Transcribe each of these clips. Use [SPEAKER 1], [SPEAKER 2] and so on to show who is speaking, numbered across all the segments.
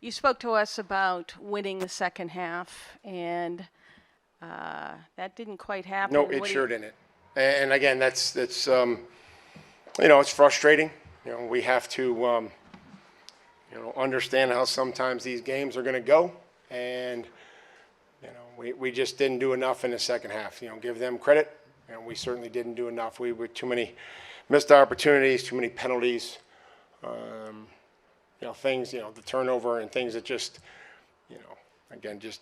[SPEAKER 1] You spoke to us about winning the second half, and that didn't quite happen.
[SPEAKER 2] No, it sure didn't. And again, that's it's frustrating. We have to understand how sometimes these games are going to go, and we just didn't do enough in the second half. Give them credit, and we certainly didn't do enough. We were too many missed opportunities, too many penalties. Things, the turnover and things that just, again, just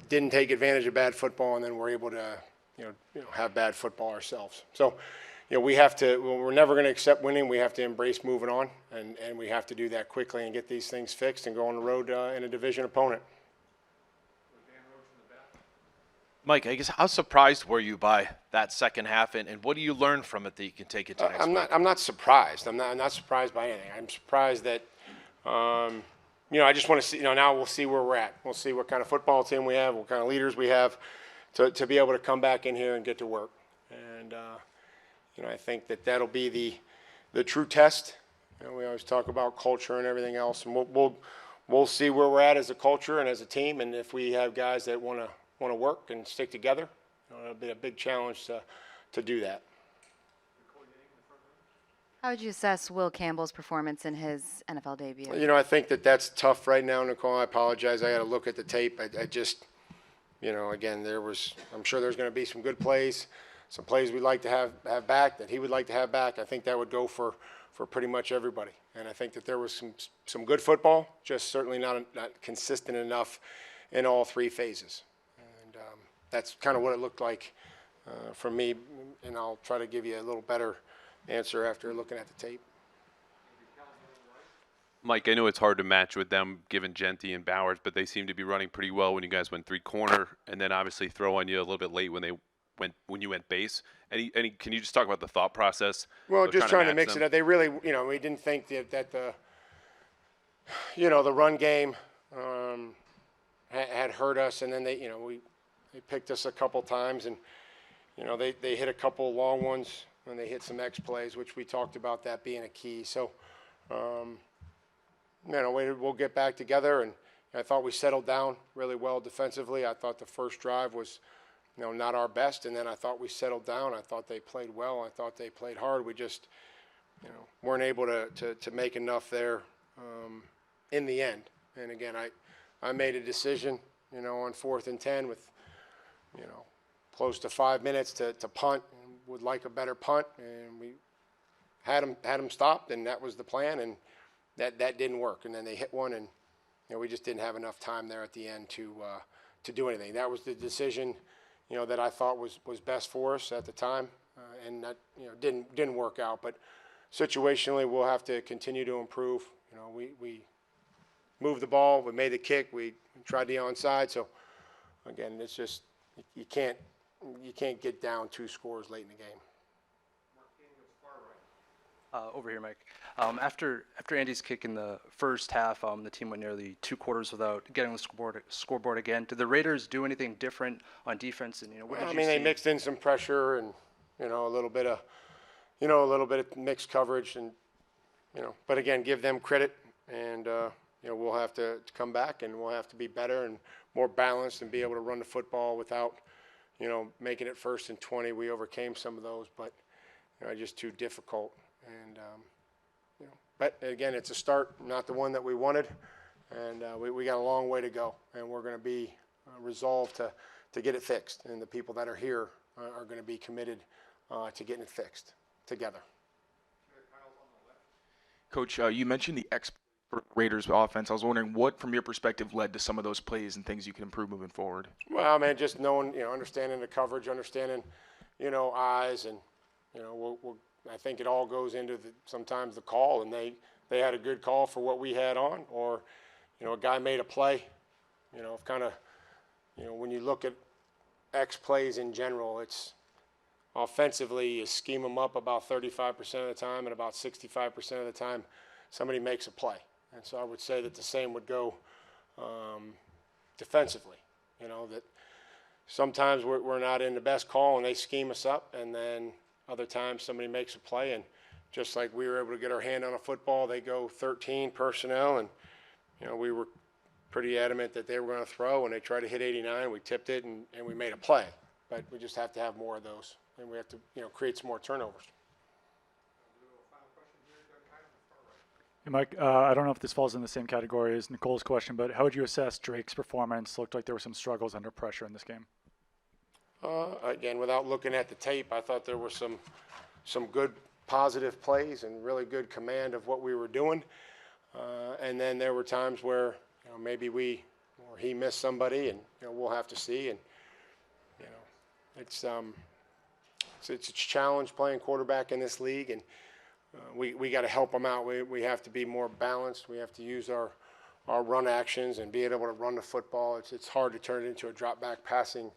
[SPEAKER 2] didn't take advantage of bad football, and then we're able to, have bad football ourselves. So, we have to, we're never going to accept winning. We have to embrace moving on, and we have to do that quickly and get these things fixed and go on the road in a division opponent.
[SPEAKER 3] Mike, I guess how surprised were you by that second half, and what do you learn from it that you can take it to next week?
[SPEAKER 2] I'm not surprised. I'm not surprised by anything. I'm surprised that, I just want to see. Now we'll see where we're at. We'll see what kind of football team we have, what kind of leaders we have, to be able to come back in here and get to work. And I think that'll be the true test. We always talk about culture and everything else, and we'll see where we're at as a culture and as a team, and if we have guys that want to work and stick together, it'll be a big challenge to do that.
[SPEAKER 4] How would you assess Will Campbell's performance in his NFL debut?
[SPEAKER 2] I think that's tough right now, Nicole. I apologize. I got to look at the tape. I just, again, I'm sure there's going to be some good plays, some plays we'd like to have back that he would like to have back. I think that would go for pretty much everybody. And I think that there was some good football, just certainly not consistent enough in all three phases. And that's kind of what it looked like for me, and I'll try to give you a little better answer after looking at the tape.
[SPEAKER 5] Mike, I know it's hard to match with them given Genty and Bowers, but they seem to be running pretty well when you guys went three corner, and then obviously throw on you a little bit late when you went base. Can you just talk about the thought process?
[SPEAKER 2] Well, just trying to mix it up. They really, we didn't think that the run game had hurt us, and then they picked us a couple times, and they hit a couple long ones. And they hit some X plays, which we talked about that being a key. So, we'll get back together. And I thought we settled down really well defensively. I thought the first drive was, not our best. And then I thought we settled down. I thought they played well. I thought they played hard. We just, weren't able to make enough there in the end. And again, I made a decision, on 4th and 10 with, close to 5 minutes to punt. Would like a better punt, and we had them stopped, and that was the plan, and that didn't work. And then they hit one, and we just didn't have enough time there at the end to do anything. That was the decision, that I thought was best for us at the time, and that didn't work out. But situationally, we'll have to continue to improve. We moved the ball, we made the kick, we tried the onside. So again, it's just you can't get down 2 scores late in the game.
[SPEAKER 6] Over here, Mike. After Andy's kick in the first half, the team went nearly 2 quarters without getting the scoreboard again. Did the Raiders do anything different on defense? And what did you see?
[SPEAKER 2] They mixed in some pressure and a little bit of mixed coverage, and but again, give them credit, and we'll have to come back, and we'll have to be better and more balanced and be able to run the football without making it 1st and 20. We overcame some of those, but just too difficult. And but again, it's a start, not the one that we wanted, and we got a long way to go, and we're going to be resolved to get it fixed. And the people that are here are going to be committed to getting it fixed together.
[SPEAKER 7] Coach, you mentioned the Raiders offense. I was wondering what, from your perspective, led to some of those plays and things you can improve moving forward.
[SPEAKER 2] Well, man, just knowing, understanding the coverage, understanding, eyes, and I think it all goes into sometimes the call, and they had a good call for what we had on, or a guy made a play. When you look at X plays in general, it's offensively you scheme them up about 35% of the time, and about 65% of the time somebody makes a play. And so I would say that the same would go defensively. That sometimes we're not in the best call and they scheme us up, and then other times somebody makes a play, and just like we were able to get our hand on a football, they go 13 personnel, and we were pretty adamant that they were going to throw, and they tried to hit 89. We tipped it, and we made a play. But we just have to have more of those, and we have to, create some more turnovers.
[SPEAKER 8] Hey, Mike, I don't know if this falls in the same category as Nicole's question, but how would you assess Drake's performance? Looked like there were some struggles under pressure in this game.
[SPEAKER 2] Again, without looking at the tape, I thought there were some good positive plays and really good command of what we were doing. And then there were times where maybe we or he missed somebody, and we'll have to see. And it's a challenge playing quarterback in this league, and we got to help them out. We have to be more balanced. We have to use our run actions and be able to run the football. It's hard to turn it into a drop back passing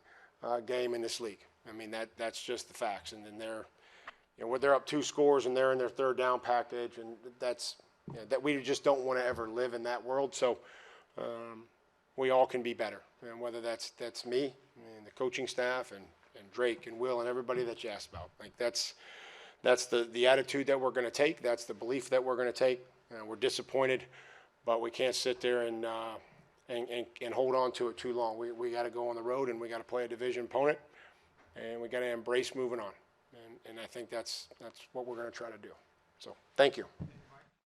[SPEAKER 2] game in this league. I mean, that's just the facts. And then they're up 2 scores and they're in their third down package, and that we just don't want to ever live in that world. So we all can be better, and whether that's me and the coaching staff and Drake and Will and everybody that you asked about. Like that's the attitude that we're going to take. That's the belief that we're going to take. We're disappointed, but we can't sit there and hold on to it too long. We got to go on the road, and we got to play a division opponent, and we got to embrace moving on. And I think that's what we're going to try to do. So thank you.